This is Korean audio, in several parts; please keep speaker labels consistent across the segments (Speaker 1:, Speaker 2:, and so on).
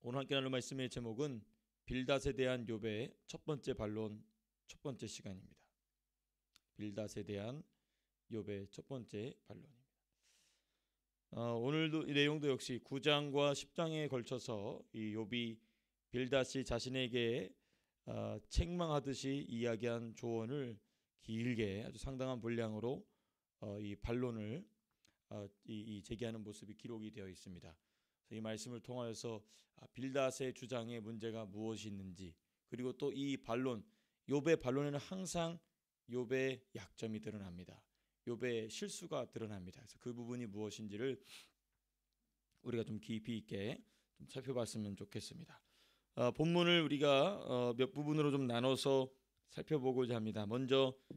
Speaker 1: 오늘 함께 나눌 말씀의 제목은 빌닷에 대한 욥의 첫 번째 반론, 첫 번째 시간입니다. 빌닷에 대한 욥의 첫 번째 반론입니다. 오늘도 이 내용도 역시 9장과 10장에 걸쳐서 이 욥이 빌닷이 자신에게 책망하듯이 이야기한 조언을 길게 아주 상당한 분량으로 이 반론을 제기하는 모습이 기록이 되어 있습니다. 이 말씀을 통하여서 빌닷의 주장의 문제가 무엇이 있는지, 그리고 또 이 반론, 욥의 반론에는 항상 욥의 약점이 드러납니다. 욥의 실수가 드러납니다. 그래서 그 부분이 무엇인지를 우리가 좀 깊이 있게 좀 살펴봤으면 좋겠습니다. 본문을 우리가 몇 부분으로 좀 나눠서 살펴보고자 합니다.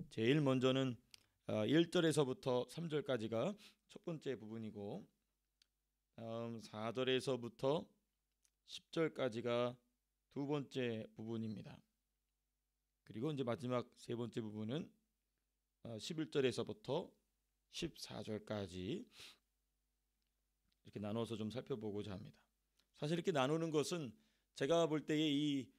Speaker 1: 제일 먼저는 1절에서부터 3절까지가 첫 번째 부분이고, 다음 4절에서부터 10절까지가 두 번째 부분입니다. 그리고 이제 마지막 세 번째 부분은 11절에서부터 14절까지 이렇게 나눠서 좀 살펴보고자 합니다. 사실 이렇게 나누는 것은 제가 볼 때에 이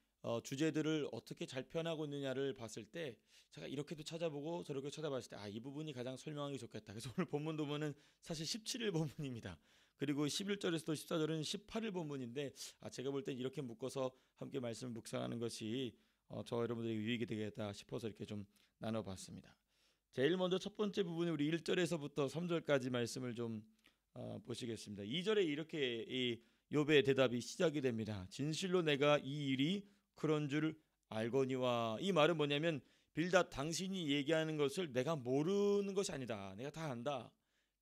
Speaker 1: 주제들을 어떻게 잘 표현하고 있느냐를 봤을 때 제가 이렇게도 찾아보고 저렇게 찾아봤을 때 이 부분이 가장 설명하기 좋겠다. 그래서 오늘 본문 보면은 사실 17일 본문입니다. 그리고 11절에서도 14절은 18일 본문인데 제가 볼 땐 이렇게 묶어서 함께 말씀을 묵상하는 것이 저 여러분들에게 유익이 되겠다 싶어서 이렇게 좀 나눠봤습니다. 제일 먼저 첫 번째 부분이 우리 1절에서부터 3절까지 말씀을 좀 보시겠습니다. 2절에 이렇게 이 욥의 대답이 시작이 됩니다. 진실로 내가 이 일이 그런 줄 알거니와. 이 말은 뭐냐면 빌닷, 당신이 얘기하는 것을 내가 모르는 것이 아니다. 내가 다 안다.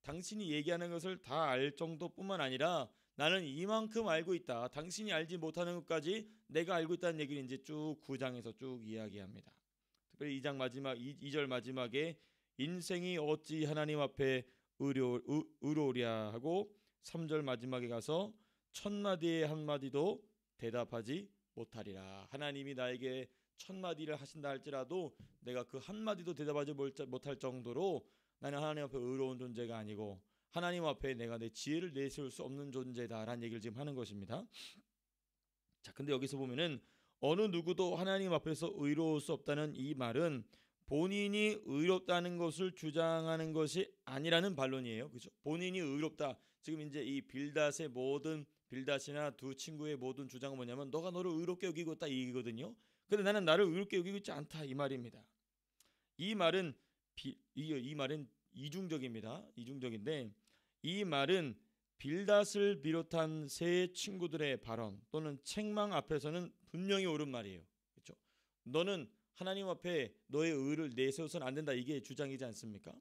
Speaker 1: 당신이 얘기하는 것을 다 알 정도뿐만 아니라 나는 이만큼 알고 있다. 당신이 알지 못하는 것까지 내가 알고 있다는 얘기를 이제 쭉 9장에서 쭉 이야기합니다. 특별히 2장 마지막 2절 마지막에 인생이 어찌 하나님 앞에 의로우랴 하고 3절 마지막에 가서 천마디의 한마디도 대답하지 못하리라. 하나님이 나에게 천마디를 하신다 할지라도 내가 그 한마디도 대답하지 못할 정도로 나는 하나님 앞에 의로운 존재가 아니고 하나님 앞에 내가 내 지혜를 내세울 수 없는 존재다라는 얘기를 지금 하는 것입니다. 자, 근데 여기서 보면은 어느 누구도 하나님 앞에서 의로울 수 없다는 이 말은 본인이 의롭다는 것을 주장하는 것이 아니라는 반론이에요. 그렇죠? 본인이 의롭다. 지금 이제 이 빌닷이나 두 친구의 모든 주장은 뭐냐면 너가 너를 의롭게 여기고 있다 이 얘기거든요. 근데 나는 나를 의롭게 여기고 있지 않다 이 말입니다. 이 말은 이중적입니다. 이중적인데 이 말은 빌닷을 비롯한 세 친구들의 발언 또는 책망 앞에서는 분명히 옳은 말이에요. 그렇죠? 너는 하나님 앞에 너의 의를 내세워서는 안 된다 이게 주장이지 않습니까?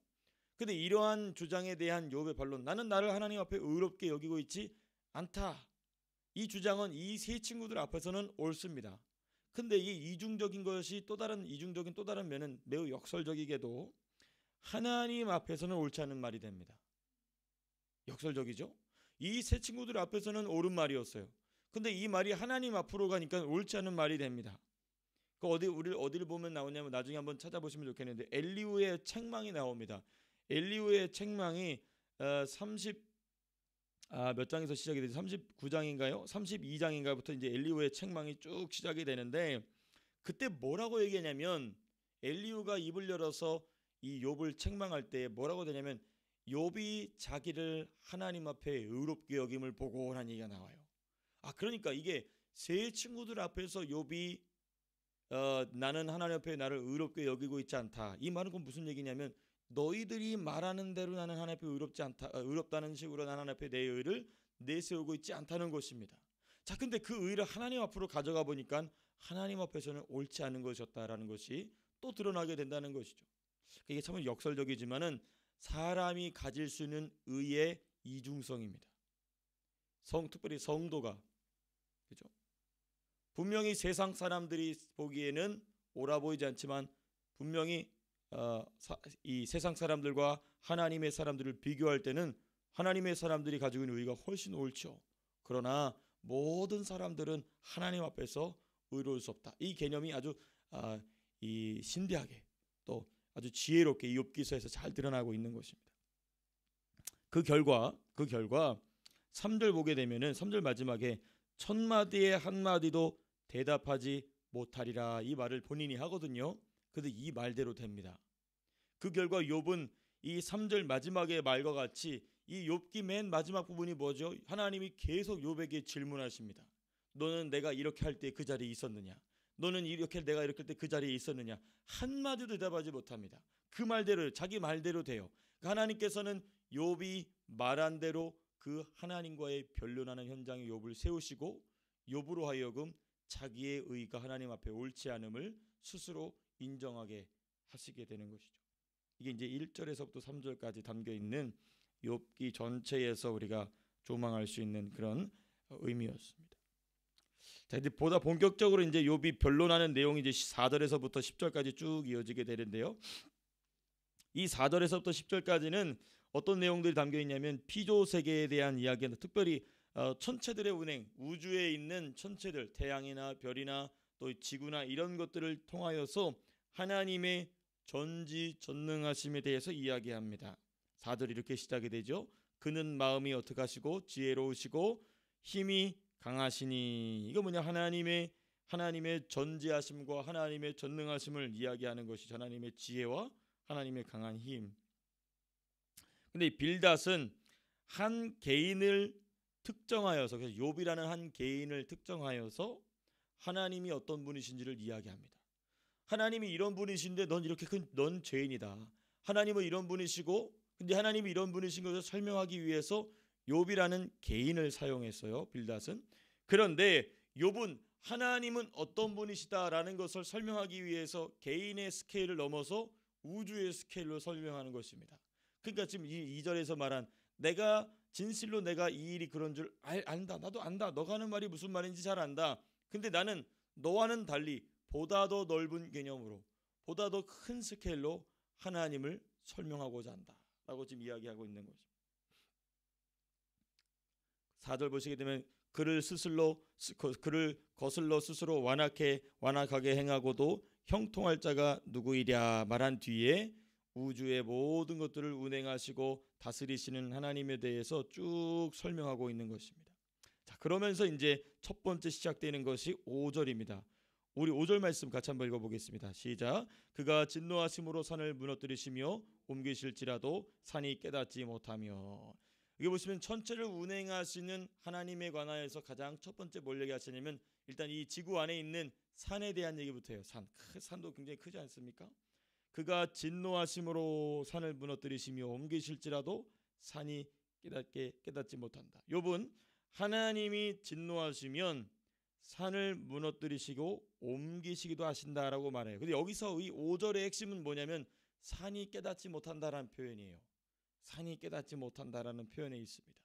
Speaker 1: 근데 이러한 주장에 대한 욥의 반론, 나는 나를 하나님 앞에 의롭게 여기고 있지 않다. 이 주장은 이 세 친구들 앞에서는 옳습니다. 근데 이 이중적인 것이 또 다른 면은 매우 역설적이게도 하나님 앞에서는 옳지 않은 말이 됩니다. 역설적이죠? 이 세 친구들 앞에서는 옳은 말이었어요. 근데 이 말이 하나님 앞으로 가니까 옳지 않은 말이 됩니다. 어디를 보면 나오냐면 나중에 한번 찾아보시면 좋겠는데 엘리후의 책망이 나옵니다. 엘리후의 책망이 몇 장에서 시작이 되죠? 39장인가요? 32장인가부터 이제 엘리후의 책망이 쭉 시작이 되는데 그때 뭐라고 얘기하냐면 엘리후가 입을 열어서 이 욥을 책망할 때 뭐라고 되냐면 욥이 자기를 하나님 앞에 의롭게 여김을 보고 라는 얘기가 나와요. 그러니까 이게 세 친구들 앞에서 욥이 나는 하나님 앞에 나를 의롭게 여기고 있지 않다. 이 말은 무슨 얘기냐면 너희들이 말하는 대로 나는 하나님 앞에 의롭다는 식으로 나는 하나님 앞에 내 의를 내세우고 있지 않다는 것입니다. 자, 근데 그 의를 하나님 앞으로 가져가 보니까 하나님 앞에서는 옳지 않은 것이었다라는 것이 또 드러나게 된다는 것이죠. 이게 참 역설적이지만은 사람이 가질 수 있는 의의 이중성입니다. 특별히 성도가, 그죠? 분명히 세상 사람들이 보기에는 옳아 보이지 않지만 분명히 이 세상 사람들과 하나님의 사람들을 비교할 때는 하나님의 사람들이 가지고 있는 의가 훨씬 옳죠. 그러나 모든 사람들은 하나님 앞에서 의로울 수 없다. 이 개념이 아주 이 신대하게 또 아주 지혜롭게 이 욥기서에서 잘 드러나고 있는 것입니다. 그 결과 3절 보게 되면은 3절 마지막에 천마디의 한마디도 대답하지 못하리라. 이 말을 본인이 하거든요. 근데 이 말대로 됩니다. 그 결과 욥은 이 3절 마지막의 말과 같이 이 욥기 맨 마지막 부분이 뭐죠? 하나님이 계속 욥에게 질문하십니다. 너는 내가 이렇게 할 때 그 자리에 있었느냐? 너는 내가 이렇게 할 때 그 자리에 있었느냐? 한마디도 대답하지 못합니다. 그 말대로, 자기 말대로 돼요. 하나님께서는 욥이 말한 대로 그 하나님과의 변론하는 현장에 욥을 세우시고 욥으로 하여금 자기의 의가 하나님 앞에 옳지 않음을 스스로 인정하게 하시게 되는 것이죠. 이게 이제 1절에서부터 3절까지 담겨 있는 욥기 전체에서 우리가 조망할 수 있는 그런 의미였습니다. 자, 이제 보다 본격적으로 이제 욥이 변론하는 내용이 이제 4절에서부터 10절까지 쭉 이어지게 되는데요. 이 4절에서부터 10절까지는 어떤 내용들이 담겨 있냐면 피조 세계에 대한 이야기는 특별히 천체들의 운행, 우주에 있는 천체들, 태양이나 별이나 또 지구나 이런 것들을 통하여서 하나님의 전지전능하심에 대해서 이야기합니다. 4절 이렇게 시작이 되죠. 그는 마음이 어떻게 하시고 지혜로우시고 힘이 강하시니. 이거 뭐냐? 하나님의 전지하심과 하나님의 전능하심을 이야기하는 것이 하나님의 지혜와 하나님의 강한 힘. 근데 이 빌닷은 한 개인을 특정하여서, 그래서 욥이라는 한 개인을 특정하여서 하나님이 어떤 분이신지를 이야기합니다. 하나님이 이런 분이신데 넌 죄인이다. 하나님은 이런 분이시고, 근데 하나님이 이런 분이신 것을 설명하기 위해서 욥이라는 개인을 사용했어요. 빌닷은. 그런데 욥은 하나님은 어떤 분이시다라는 것을 설명하기 위해서 개인의 스케일을 넘어서 우주의 스케일로 설명하는 것입니다. 그러니까 지금 이 2절에서 말한 내가 진실로 내가 이 일이 그런 줄 안다. 나도 안다. 너가 하는 말이 무슨 말인지 잘 안다. 근데 나는 너와는 달리 보다 더 넓은 개념으로, 보다 더 큰 스케일로 하나님을 설명하고자 한다 라고 지금 이야기하고 있는 거죠. 4절 보시게 되면 그를 거슬러 스스로 완악하게 행하고도 형통할 자가 누구이랴 말한 뒤에 우주의 모든 것들을 운행하시고 다스리시는 하나님에 대해서 쭉 설명하고 있는 것입니다. 자, 그러면서 이제 첫 번째 시작되는 것이 5절입니다. 우리 5절 말씀 같이 한번 읽어보겠습니다. 시작. 그가 진노하심으로 산을 무너뜨리시며 옮기실지라도 산이 깨닫지 못하며. 여기 보시면 천체를 운행하시는 하나님에 관하여서 가장 첫 번째 뭘 얘기하시냐면 일단 이 지구 안에 있는 산에 대한 얘기부터 해요. 산도 굉장히 크지 않습니까? 그가 진노하심으로 산을 무너뜨리시며 옮기실지라도 산이 깨닫지 못한다. 욥은 하나님이 진노하시면 산을 무너뜨리시고 옮기시기도 하신다라고 말해요. 근데 여기서 이 5절의 핵심은 뭐냐면 산이 깨닫지 못한다라는 표현이에요. 산이 깨닫지 못한다라는 표현에 있습니다.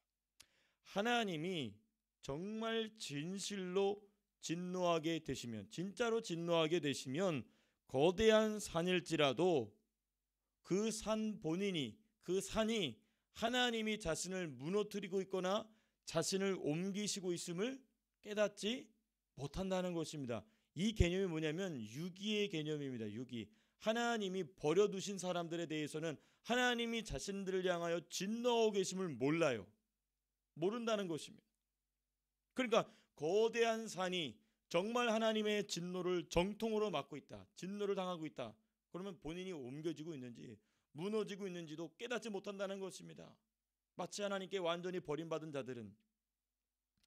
Speaker 1: 하나님이 정말 진실로 진노하게 되시면, 진짜로 진노하게 되시면 거대한 산일지라도 그 산 본인이, 그 산이 하나님이 자신을 무너뜨리고 있거나 자신을 옮기시고 있음을 깨닫지 못한다는 것입니다. 이 개념이 뭐냐면 유기의 개념입니다. 유기. 하나님이 버려두신 사람들에 대해서는 하나님이 자신들을 향하여 진노하고 계심을 몰라요. 모른다는 것입니다. 그러니까 거대한 산이 정말 하나님의 진노를 정통으로 맡고 있다. 진노를 당하고 있다. 그러면 본인이 옮겨지고 있는지 무너지고 있는지도 깨닫지 못한다는 것입니다. 마치 하나님께 완전히 버림받은 자들은.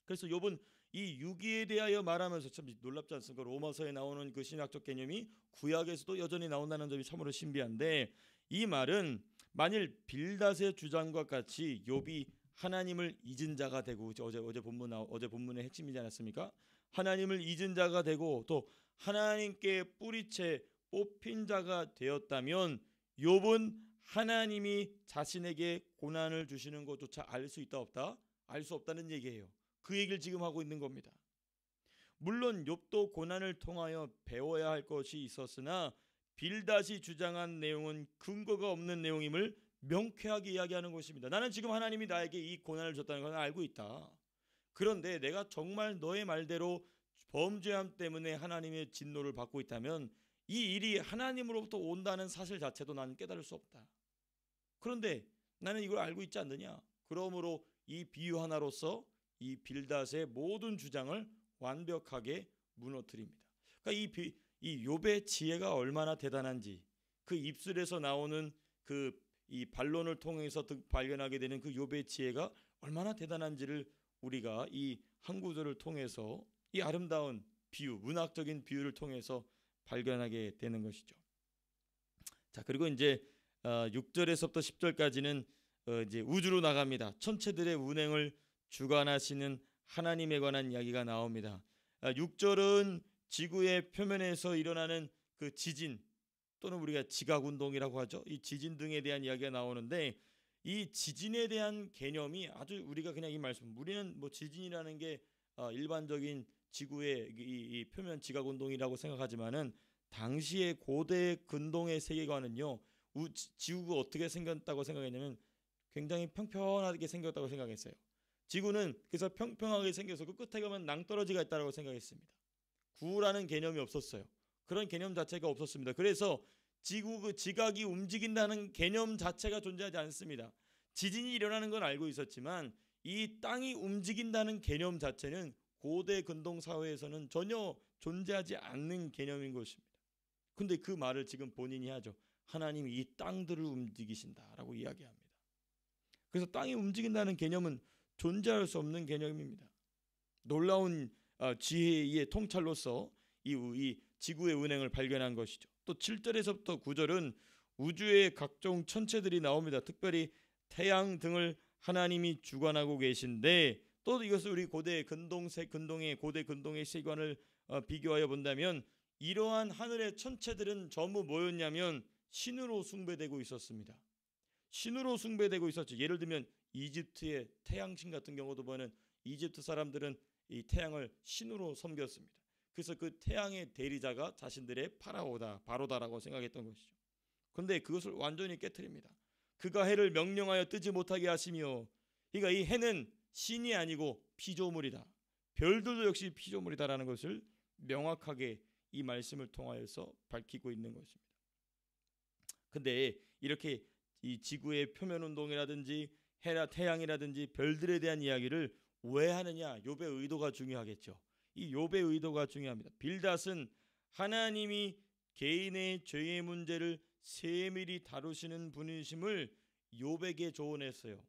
Speaker 1: 그래서 욥은 이 유기에 대하여 말하면서 참 놀랍지 않습니까? 로마서에 나오는 그 신학적 개념이 구약에서도 여전히 나온다는 점이 참으로 신비한데, 이 말은 만일 빌닷의 주장과 같이 욥이 하나님을 잊은 자가 되고, 어제 본문의 핵심이지 않았습니까? 하나님을 잊은 자가 되고 또 하나님께 뿌리채 뽑힌 자가 되었다면 욥은 하나님이 자신에게 고난을 주시는 것조차 알 수 있다 없다? 알 수 없다는 얘기예요. 그 얘기를 지금 하고 있는 겁니다. 물론 욥도 고난을 통하여 배워야 할 것이 있었으나 빌닷이 주장한 내용은 근거가 없는 내용임을 명쾌하게 이야기하는 것입니다. 나는 지금 하나님이 나에게 이 고난을 줬다는 걸 알고 있다. 그런데 내가 정말 너의 말대로 범죄함 때문에 하나님의 진노를 받고 있다면 이 일이 하나님으로부터 온다는 사실 자체도 나는 깨달을 수 없다. 그런데 나는 이걸 알고 있지 않느냐? 그러므로 이 비유 하나로서 이 빌닷의 모든 주장을 완벽하게 무너뜨립니다. 그러니까 이 욥의 지혜가 얼마나 대단한지, 그 입술에서 나오는 그 이 반론을 통해서 발견하게 되는 그 욥의 지혜가 얼마나 대단한지를 우리가 이 한 구절을 통해서, 이 아름다운 비유, 문학적인 비유를 통해서 발견하게 되는 것이죠. 자, 그리고 이제 6절에서부터 10절까지는 이제 우주로 나갑니다. 천체들의 운행을 주관하시는 하나님에 관한 이야기가 나옵니다. 6절은 지구의 표면에서 일어나는 그 지진, 또는 우리가 지각 운동이라고 하죠. 이 지진 등에 대한 이야기가 나오는데, 이 지진에 대한 개념이 아주, 우리가 그냥 이 말씀, 우리는 뭐 지진이라는 게 일반적인 지구의 이 표면 지각 운동이라고 생각하지만은, 당시의 고대 근동의 세계관은요, 지구가 어떻게 생겼다고 생각했냐면 굉장히 평평하게 생겼다고 생각했어요. 지구는 그래서 평평하게 생겨서 그 끝에 가면 낭떠러지가 있다고 생각했습니다. 구라는 개념이 없었어요. 그런 개념 자체가 없었습니다. 그래서 지구 그 지각이 움직인다는 개념 자체가 존재하지 않습니다. 지진이 일어나는 건 알고 있었지만 이 땅이 움직인다는 개념 자체는 고대 근동 사회에서는 전혀 존재하지 않는 개념인 것입니다. 근데 그 말을 지금 본인이 하죠. 하나님이 이 땅들을 움직이신다라고 이야기합니다. 그래서 땅이 움직인다는 개념은 존재할 수 없는 개념입니다. 놀라운 지혜의 통찰로서 이 지구의 운행을 발견한 것이죠. 또 7절에서부터 9절은 우주의 각종 천체들이 나옵니다. 특별히 태양 등을 하나님이 주관하고 계신데, 또 이것을 우리 고대 근동의 고대 근동의 세계관을 비교하여 본다면, 이러한 하늘의 천체들은 전부 뭐였냐면 신으로 숭배되고 있었습니다. 신으로 숭배되고 있었죠. 예를 들면 이집트의 태양신 같은 경우도 보면 이집트 사람들은 이 태양을 신으로 섬겼습니다. 그래서 그 태양의 대리자가 자신들의 바로다라고 생각했던 것이죠. 그런데 그것을 완전히 깨트립니다. 그가 해를 명령하여 뜨지 못하게 하시며, 그러니까 이 해는 신이 아니고 피조물이다. 별들도 역시 피조물이다라는 것을 명확하게 이 말씀을 통하여서 밝히고 있는 것입니다. 근데 이렇게 이 지구의 표면 운동이라든지 해나 태양이라든지 별들에 대한 이야기를 왜 하느냐? 욥의 의도가 중요하겠죠. 이 욥의 의도가 중요합니다. 빌닷은 하나님이 개인의 죄의 문제를 세밀히 다루시는 분이심을 욥에게 조언했어요.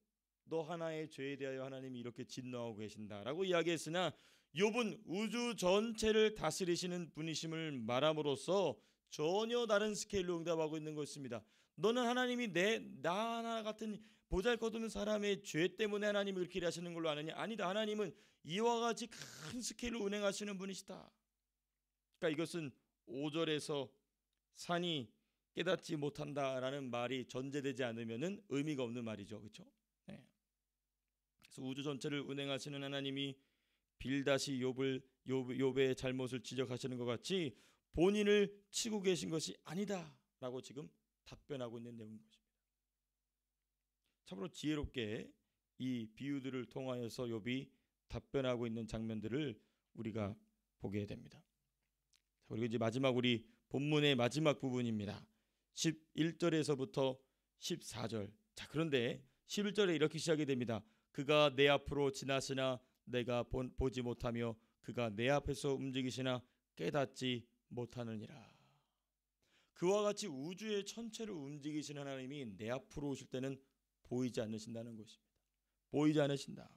Speaker 1: 너 하나의 죄에 대하여 하나님이 이렇게 진노하고 계신다라고 이야기했으나, 욥은 우주 전체를 다스리시는 분이심을 말함으로써 전혀 다른 스케일로 응답하고 있는 것입니다. 너는 하나님이 나 하나 같은 보잘것없는 사람의 죄 때문에 하나님이 그렇게 일하시는 걸로 아느냐? 아니다. 하나님은 이와 같이 큰 스케일로 운행하시는 분이시다. 그러니까 이것은 5절에서 산이 깨닫지 못한다라는 말이 전제되지 않으면은 의미가 없는 말이죠. 그렇죠? 네. 그래서 우주 전체를 운행하시는 하나님이 빌닷이 욥의 잘못을 지적하시는 것 같이 본인을 치고 계신 것이 아니다라고 지금 답변하고 있는 내용인 것입니다. 참으로 지혜롭게 이 비유들을 통하여서 욥이 답변하고 있는 장면들을 우리가 보게 됩니다. 그리고 이제 마지막 우리 본문의 마지막 부분입니다. 11절에서부터 14절. 자, 그런데 11절에 이렇게 시작이 됩니다. 그가 내 앞으로 지나시나 내가 보지 못하며 그가 내 앞에서 움직이시나 깨닫지 못하느니라. 그와 같이 우주의 천체를 움직이시는 하나님이 내 앞으로 오실 때는 보이지 않으신다는 것입니다. 보이지 않으신다.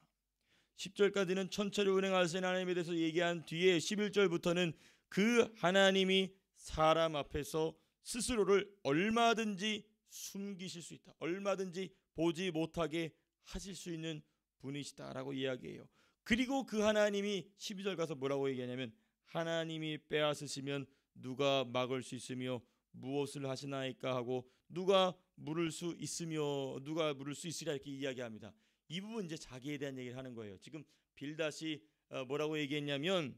Speaker 1: 10절까지는 천체를 운행하시는 하나님에 대해서 얘기한 뒤에 11절부터는 그 하나님이 사람 앞에서 스스로를 얼마든지 숨기실 수 있다. 얼마든지 보지 못하게 하실 수 있는 분이시다라고 이야기해요. 그리고 그 하나님이 12절 가서 뭐라고 얘기하냐면, 하나님이 빼앗으시면 누가 막을 수 있으며 무엇을 하시나이까 하고 누가 물을 수 있으리라 이렇게 이야기합니다. 이 부분 이제 자기에 대한 얘기를 하는 거예요. 지금 빌닷이 뭐라고 얘기했냐면,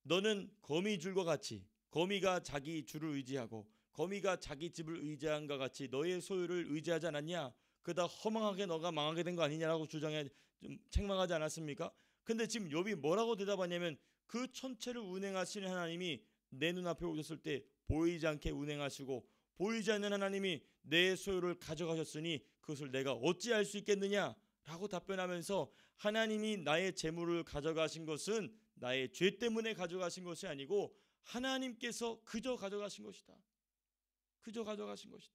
Speaker 1: 너는 거미줄과 같이, 거미가 자기 줄을 의지하고 거미가 자기 집을 의지한 것 같이 너의 소유를 의지하지 않았냐? 그러다 허망하게 너가 망하게 된 거 아니냐라고 주장해 좀 책망하지 않았습니까? 근데 지금 욥이 뭐라고 대답하냐면, 그 천체를 운행하시는 하나님이 내 눈앞에 오셨을 때 보이지 않게 운행하시고 보이지 않는 하나님이 내 소유를 가져가셨으니 그것을 내가 어찌 알 수 있겠느냐라고 답변하면서 하나님이 나의 재물을 가져가신 것은 나의 죄 때문에 가져가신 것이 아니고 하나님께서 그저 가져가신 것이다. 그저 가져가신 것이다.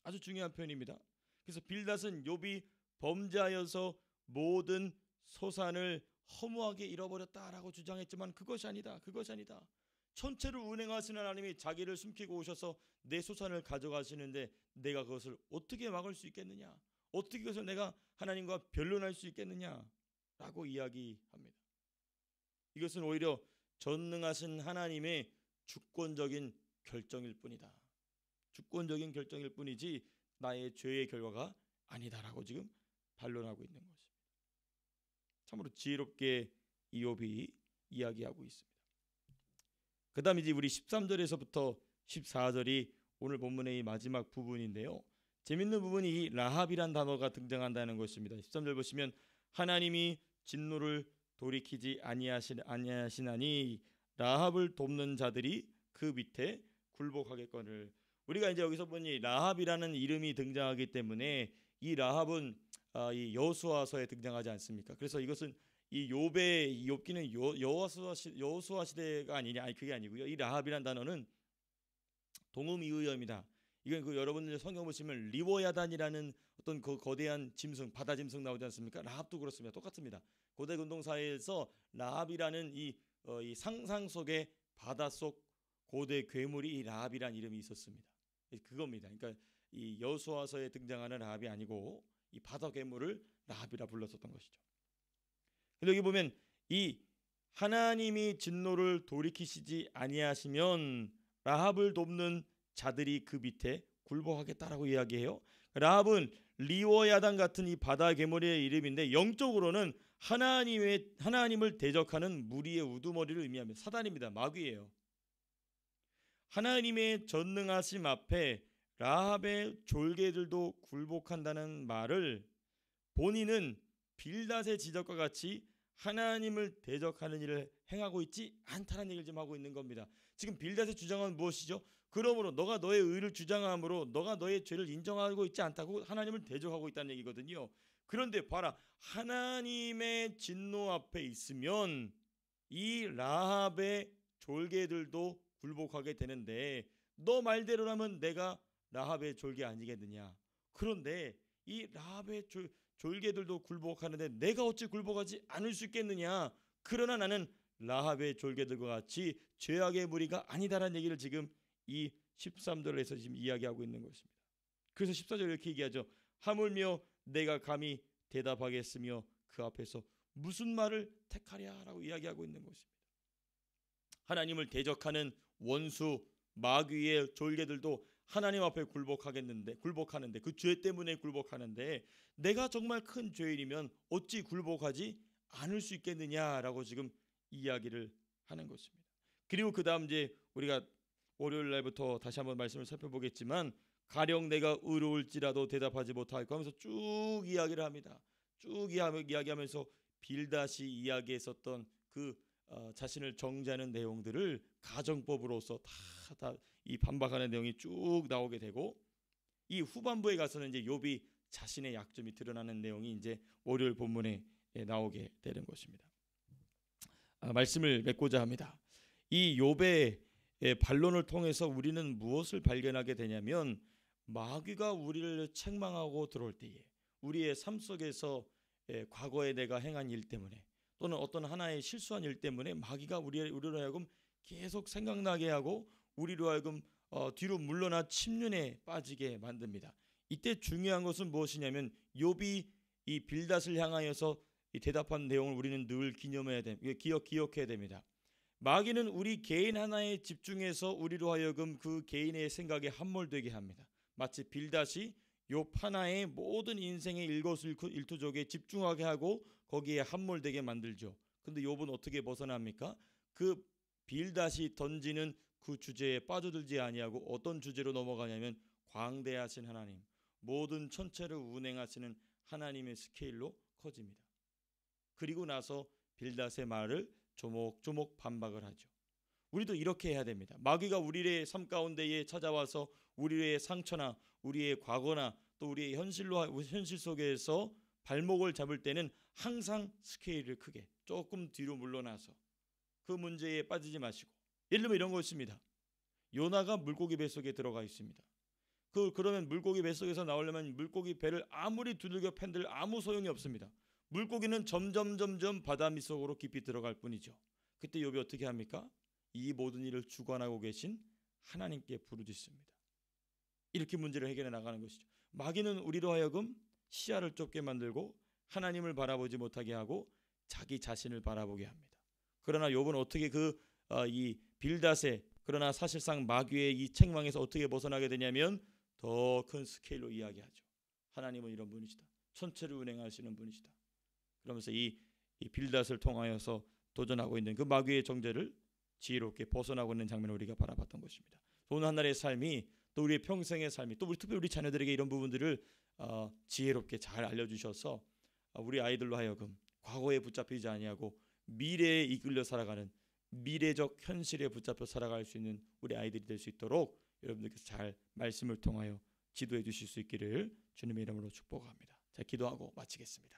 Speaker 1: 아주 중요한 표현입니다. 그래서 빌닷은 욥이 범죄하여서 모든 소산을 허무하게 잃어버렸다라고 주장했지만 그것이 아니다. 그것이 아니다. 천체를 운행하시는 하나님이 자기를 숨기고 오셔서 내 소산을 가져가시는데 내가 그것을 어떻게 막을 수 있겠느냐? 어떻게 그것을 내가 하나님과 변론할 수 있겠느냐라고 이야기합니다. 이것은 오히려 전능하신 하나님의 주권적인 결정일 뿐이다. 주권적인 결정일 뿐이지 나의 죄의 결과가 아니다라고 지금 반론하고 있는 것입니다. 참으로 지혜롭게 이욥이 이야기하고 있습니다. 그 다음 이제 우리 13절에서부터 14절이 오늘 본문의 마지막 부분인데요. 재밌는 부분이 이 라합이란 단어가 등장한다는 것입니다. 13절 보시면 하나님이 진노를 돌이키지 아니하시나니 라합을 돕는 자들이 그 밑에 굴복하겠거늘. 우리가 이제 여기서 보니 라합이라는 이름이 등장하기 때문에 이 라합은 이 여호수아서에 등장하지 않습니까? 그래서 이것은 이 욥의 욥기는 여호수아 시대가 아니냐? 아니 그게 아니고요. 이 라합이란 단어는 동음이의어입니다. 이건 그 여러분들 성경 보시면 리워야단이라는 어떤 그 거대한 짐승, 바다 짐승 나오지 않습니까? 라합도 그렇습니다. 똑같습니다. 고대 근동사회에서 라합이라는 이 상상 속의 바닷속 고대 괴물이 이 라합이라는 이름이 있었습니다. 그겁니다. 그러니까 이 여호수아서에 등장하는 라합이 아니고 이 바다 괴물을 라합이라 불렀었던 것이죠. 근데 여기 보면 이 하나님이 진노를 돌이키시지 아니하시면 라합을 돕는 자들이 그 밑에 굴복하겠다라고 이야기해요. 라합은 리워야단 같은 이 바다 괴물의 이름인데 영적으로는 하나님을 대적하는 무리의 우두머리를 의미합니다. 사단입니다. 마귀예요. 하나님의 전능하심 앞에 라합의 졸개들도 굴복한다는 말을 본인은 빌닷의 지적과 같이 하나님을 대적하는 일을 행하고 있지 않다는 얘기를 좀 하고 있는 겁니다. 지금 빌닷의 주장은 무엇이죠? 그러므로 너가 너의 의를 주장함으로 너가 너의 죄를 인정하고 있지 않다고 하나님을 대적하고 있다는 얘기거든요. 그런데 봐라, 하나님의 진노 앞에 있으면 이 라합의 졸개들도 굴복하게 되는데 너 말대로라면 내가 라합의 졸개 아니겠느냐? 그런데 이 라합의 졸개들도 굴복하는데 내가 어찌 굴복하지 않을 수 있겠느냐? 그러나 나는 라합의 졸개들과 같이 죄악의 무리가 아니다라는 얘기를 지금 이 13절에서 지금 이야기하고 있는 것입니다. 그래서 14절에 이렇게 얘기하죠. 하물며 내가 감히 대답하겠으며 그 앞에서 무슨 말을 택하랴라고 이야기하고 있는 것입니다. 하나님을 대적하는 원수 마귀의 졸개들도 하나님 앞에 굴복하는데 그 죄 때문에 굴복하는데 내가 정말 큰 죄인이면 어찌 굴복하지 않을 수 있겠느냐라고 지금 이야기를 하는 것입니다. 그리고 그 다음 이제 우리가 월요일 날부터 다시 한번 말씀을 살펴보겠지만 가령 내가 의로울지라도 대답하지 못하고 하면서 쭉 이야기를 합니다. 쭉 이야기하면서 빌닷이 이야기했었던 그 자신을 정죄하는 내용들을 가정법으로서 다 이 반박하는 내용이 쭉 나오게 되고 이 후반부에 가서는 이제 욥이 자신의 약점이 드러나는 내용이 이제 월요일 본문에 나오게 되는 것입니다. 말씀을 맺고자 합니다. 이 욥의 반론을 통해서 우리는 무엇을 발견하게 되냐면 마귀가 우리를 책망하고 들어올 때에 우리의 삶 속에서 과거에 내가 행한 일 때문에 또는 어떤 하나의 실수한 일 때문에 마귀가 우리로 하여금 계속 생각나게 하고 우리로 하여금 뒤로 물러나 침륜에 빠지게 만듭니다. 이때 중요한 것은 무엇이냐면 욥이 이 빌닷을 향하여서 이 대답한 내용을 우리는 늘 기억해야 됩니다. 마귀는 우리 개인 하나에 집중해서 우리로 하여금 그 개인의 생각에 함몰되게 합니다. 마치 빌닷이 욥 하나의 모든 인생의 일거수일투족에 집중하게 하고 거기에 함몰되게 만들죠. 근데 욥은 어떻게 벗어납니까? 그 빌닷이 던지는 그 주제에 빠져들지 아니하고 어떤 주제로 넘어가냐면 광대하신 하나님, 모든 천체를 운행하시는 하나님의 스케일로 커집니다. 그리고 나서 빌닷의 말을 조목조목 반박을 하죠. 우리도 이렇게 해야 됩니다. 마귀가 우리의 삶 가운데에 찾아와서 우리의 상처나 우리의 과거나 또 우리의 현실 속에서 발목을 잡을 때는 항상 스케일을 크게 조금 뒤로 물러나서 그 문제에 빠지지 마시고, 예를 들면 이런 것입니다. 요나가 물고기 뱃속에 들어가 있습니다. 그러면 물고기 뱃속에서 나오려면 물고기 배를 아무리 두들겨 팬들 아무 소용이 없습니다. 물고기는 점점 바다 밑속으로 깊이 들어갈 뿐이죠. 그때 욥이 어떻게 합니까? 이 모든 일을 주관하고 계신 하나님께 부르짖습니다. 이렇게 문제를 해결해 나가는 것이죠. 마귀는 우리로 하여금 시야를 좁게 만들고 하나님을 바라보지 못하게 하고 자기 자신을 바라보게 합니다. 그러나 욥은 어떻게 이 빌닷의, 그러나 사실상 마귀의 이 책망에서 어떻게 벗어나게 되냐면 더 큰 스케일로 이야기하죠. 하나님은 이런 분이시다. 천체를 운행하시는 분이시다. 그러면서 이 빌닷을 통하여서 도전하고 있는 그 마귀의 정죄를 지혜롭게 벗어나고 있는 장면을 우리가 바라봤던 것입니다. 오늘 한 날의 삶이, 또 우리의 평생의 삶이, 또 특별히 우리 자녀들에게 이런 부분들을 지혜롭게 잘 알려주셔서 우리 아이들로 하여금 과거에 붙잡히지 아니하고 미래에 이끌려 살아가는, 미래적 현실에 붙잡혀 살아갈 수 있는 우리 아이들이 될 수 있도록 여러분들께서 잘 말씀을 통하여 지도해 주실 수 있기를 주님의 이름으로 축복합니다. 자, 기도하고 마치겠습니다.